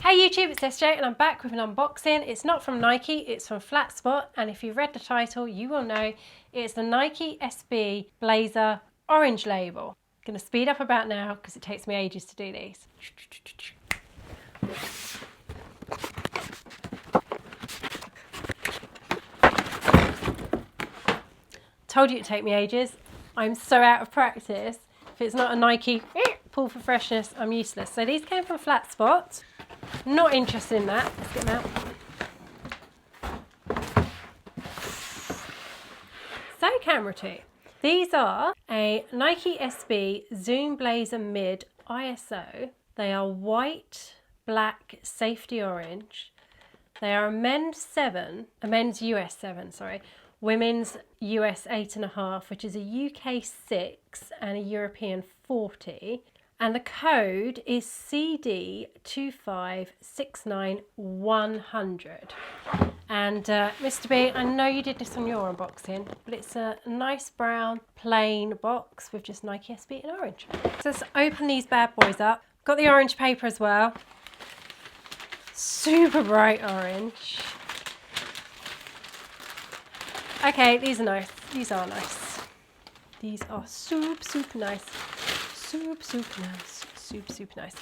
Hey YouTube, it's SJ and I'm back with an unboxing. It's not from Nike, it's from Flatspot, and if you've read the title you will know it's the Nike SB Blazer orange label. I'm going to speed up about now because it takes me ages to do these. Told you it'd take me ages. I'm so out of practice. If it's not a Nike pull for freshness, I'm useless. So these came from Flatspot. Not interested in that. Let's get them out. So camera 2. These are a Nike SB Zoom Blazer Mid ISO. They are white, black, safety orange. They are a men's US 7, sorry. Women's US 8.5, which is a UK 6 and a European 40. And the code is CD2569100. And Mr. B, I know you did this on your unboxing, but it's a nice brown plain box with just Nike SB in orange. So let's open these bad boys up. Got the orange paper as well. Super bright orange. Okay, these are nice. These are nice. These are super nice. Super nice.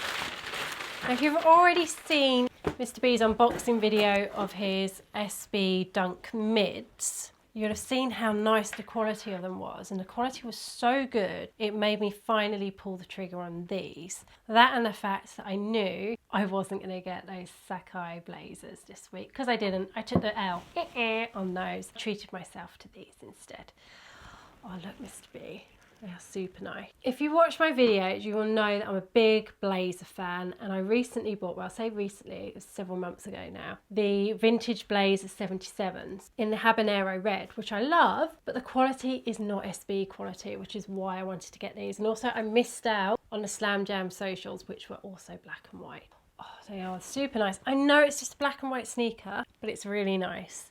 Now, if you've already seen Mr. B's unboxing video of his SB Dunk Mids, you'll have seen how nice the quality of them was, and the quality was so good it made me finally pull the trigger on these. That and the fact that I knew I wasn't going to get those Sakai Blazers this week, because I didn't. I took the L on those. I treated myself to these instead. Oh look, Mr. B. They are super nice. If you watch my videos, you will know that I'm a big Blazer fan, and I recently bought, well I say recently, it was several months ago now, the vintage Blazer 77s in the Habanero red, which I love, but the quality is not SB quality, which is why I wanted to get these. And also I missed out on the Slam Jam socials, which were also black and white. Oh, they are super nice. I know it's just a black and white sneaker, but it's really nice.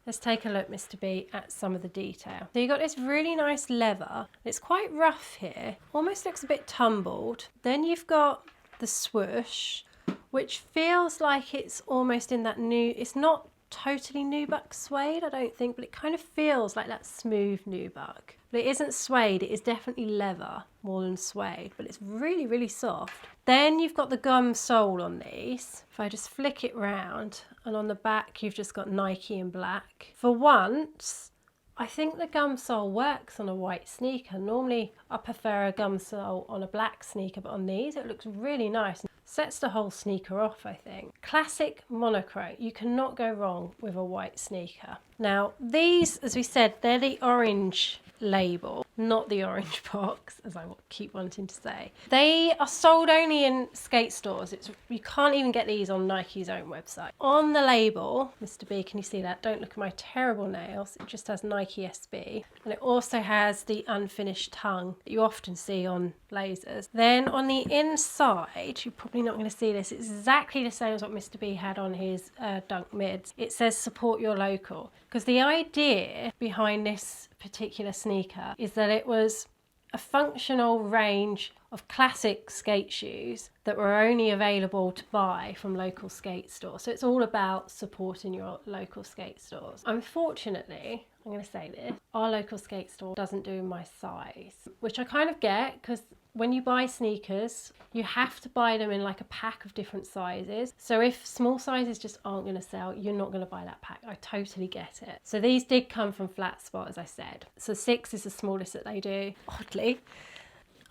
Let's take a look, Mr. B, at some of the detail. So you've got this really nice leather. It's quite rough here. Almost looks a bit tumbled. Then you've got the swoosh, which feels like it's almost in that new, it's not totally nubuck suede, I don't think, but it kind of feels like that smooth nubuck. But it isn't suede, it is definitely leather more than suede, but it's really soft. Then you've got the gum sole on these. If I just flick it round, and on the back you've just got Nike in black. For once, I think the gum sole works on a white sneaker. Normally I prefer a gum sole on a black sneaker, but on these it looks really nice. Sets the whole sneaker off, I think. Classic monochrome. You cannot go wrong with a white sneaker. Now these, as we said, they're the orange label, not the orange box, as I keep wanting to say. They are sold only in skate stores. You can't even get these on Nike's own website. On the label, Mr. B, can you see that? Don't look at my terrible nails. It just has Nike SB. And it also has the unfinished tongue that you often see on Blazers. Then on the inside, you're probably not going to see this, it's exactly the same as what Mr. B had on his Dunk Mids. It says support your local, because the idea behind this particular sneaker is that it was a functional range of classic skate shoes that were only available to buy from local skate stores. So it's all about supporting your local skate stores. Unfortunately, I'm going to say this, our local skate store doesn't do my size, which I kind of get, because when you buy sneakers, you have to buy them in like a pack of different sizes. So if small sizes just aren't going to sell, you're not going to buy that pack. I totally get it. So these did come from Flatspot, as I said. So 6 is the smallest that they do, oddly.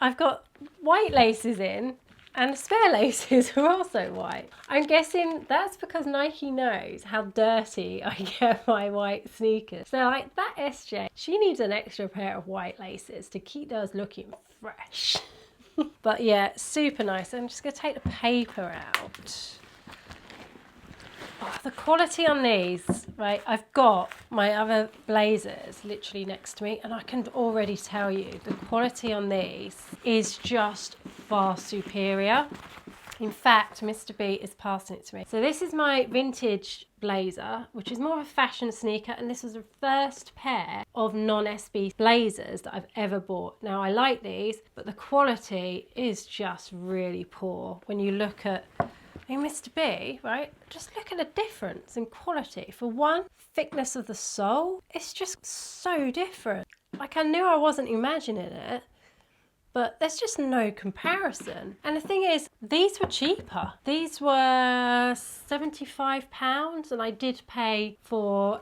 I've got white laces in, and the spare laces are also white. I'm guessing that's because Nike knows how dirty I get my white sneakers. So like, that SJ, she needs an extra pair of white laces to keep those looking fresh. But yeah, super nice. I'm just going to take the paper out. Oh, the quality on these, right? I've got my other Blazers literally next to me, and I can already tell you the quality on these is just far superior. In fact, Mr. B is passing it to me. So this is my vintage Blazer, which is more of a fashion sneaker, and this was the first pair of non-SB Blazers that I've ever bought. Now I like these, but the quality is just really poor when you look at I mean, Mr. B, right? Just look at the difference in quality. For one, thickness of the sole, it's just so different. Like, I knew I wasn't imagining it, but there's just no comparison. And the thing is, these were cheaper. These were £75, and I did pay for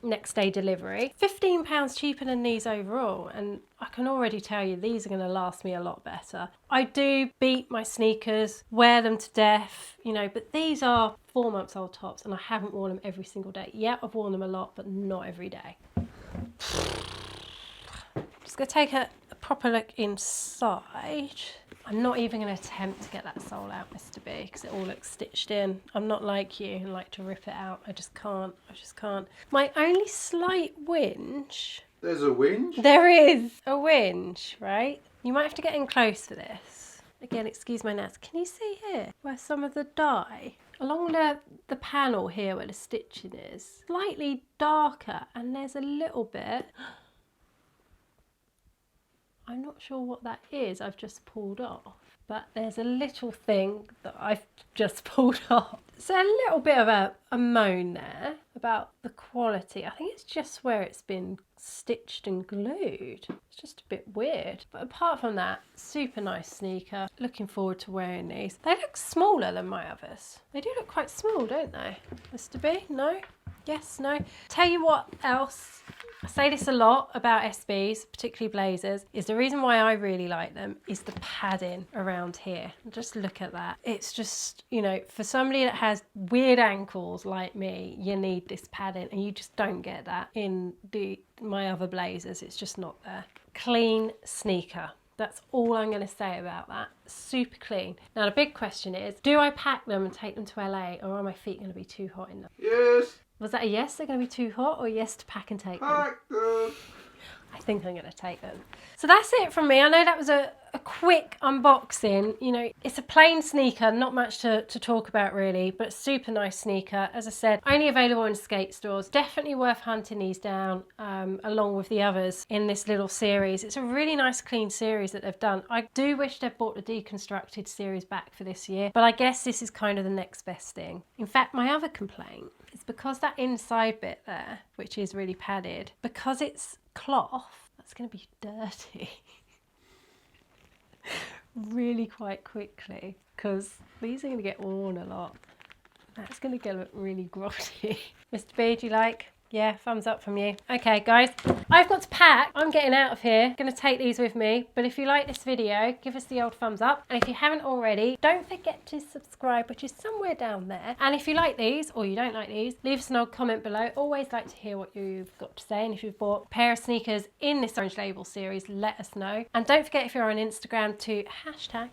next day delivery. £15 cheaper than these overall, and I can already tell you these are going to last me a lot better. I do beat my sneakers, wear them to death, you know, but these are 4 months old tops, and I haven't worn them every single day. Yeah, I've worn them a lot, but not every day. Just going to take a proper look inside. I'm not even going to attempt to get that sole out, Mr. B, because it all looks stitched in. I'm not like you and like to rip it out. I just can't. My only slight whinge... There's a whinge? There is a whinge, right? You might have to get in close for this. Again, excuse my nails. Can you see here where some of the dye, along the panel here where the stitching is, slightly darker, and there's a little bit... I'm not sure what that is I've just pulled off, but there's a little thing that I've just pulled off. So a little bit of a moan there about the quality. I think it's just where it's been stitched and glued. It's just a bit weird. But apart from that, super nice sneaker. Looking forward to wearing these. They look smaller than my others. They do look quite small, don't they? Mr. B? No? Yes? No? Tell you what else, I say this a lot about SBs, particularly blazers, is the reason why I really like them is the padding around here. Just look at that. It's just, you know, for somebody that has weird ankles like me, you need this padding, and you just don't get that in my other blazers. It's just not there. Clean sneaker. That's all I'm going to say about that. Super clean. Now the big question is, do I pack them and take them to LA, or are my feet going to be too hot in them? Yes. Was that a yes, they're going to be too hot, or yes to pack and take them? Pack them. I think I'm going to take them. So that's it from me. I know that was a quick unboxing. You know, it's a plain sneaker, not much to talk about really, but super nice sneaker. As I said, only available in skate stores. Definitely worth hunting these down along with the others in this little series. It's a really nice clean series that they've done. I do wish they'd brought the deconstructed series back for this year, but I guess this is kind of the next best thing. In fact, my other complaint is because that inside bit there, which is really padded, because it's cloth, that's going to be dirty really quite quickly, because these are going to get worn a lot. That's going to get really grotty. Mr. B, do you like? Yeah, thumbs up from you. Okay guys, I've got to pack. I'm getting out of here. Gonna take these with me, but if you like this video, give us the old thumbs up. And if you haven't already, don't forget to subscribe, which is somewhere down there. And if you like these, or you don't like these, leave us an old comment below. Always like to hear what you've got to say. And if you've bought a pair of sneakers in this Orange Label series, let us know. And don't forget, if you're on Instagram, to hashtag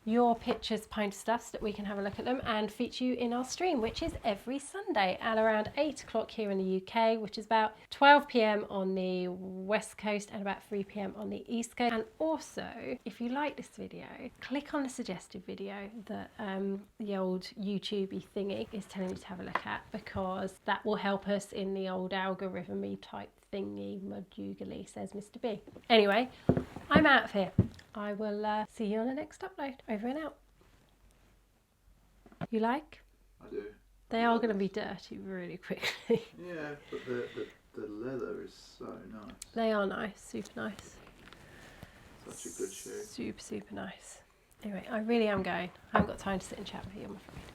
your pictures, pint stuff, so that we can have a look at them and feature you in our stream, which is every Sunday at around 8 o'clock here in the UK, which is about 12 PM on the West Coast and about 3 PM on the East Coast. And also, if you like this video, click on the suggested video that the old YouTubey thingy is telling you to have a look at, because that will help us in the old algorithm-y type thingy, mudugally, says Mr. B. Anyway, I'm out of here. I will see you on the next upload. Over and out. You like? I do. They are going to be dirty really quickly. Yeah, but the leather is so nice. They are nice, super nice. Such a good shoe. Super, super nice. Anyway, I really am going. I haven't got time to sit and chat with you, I'm afraid.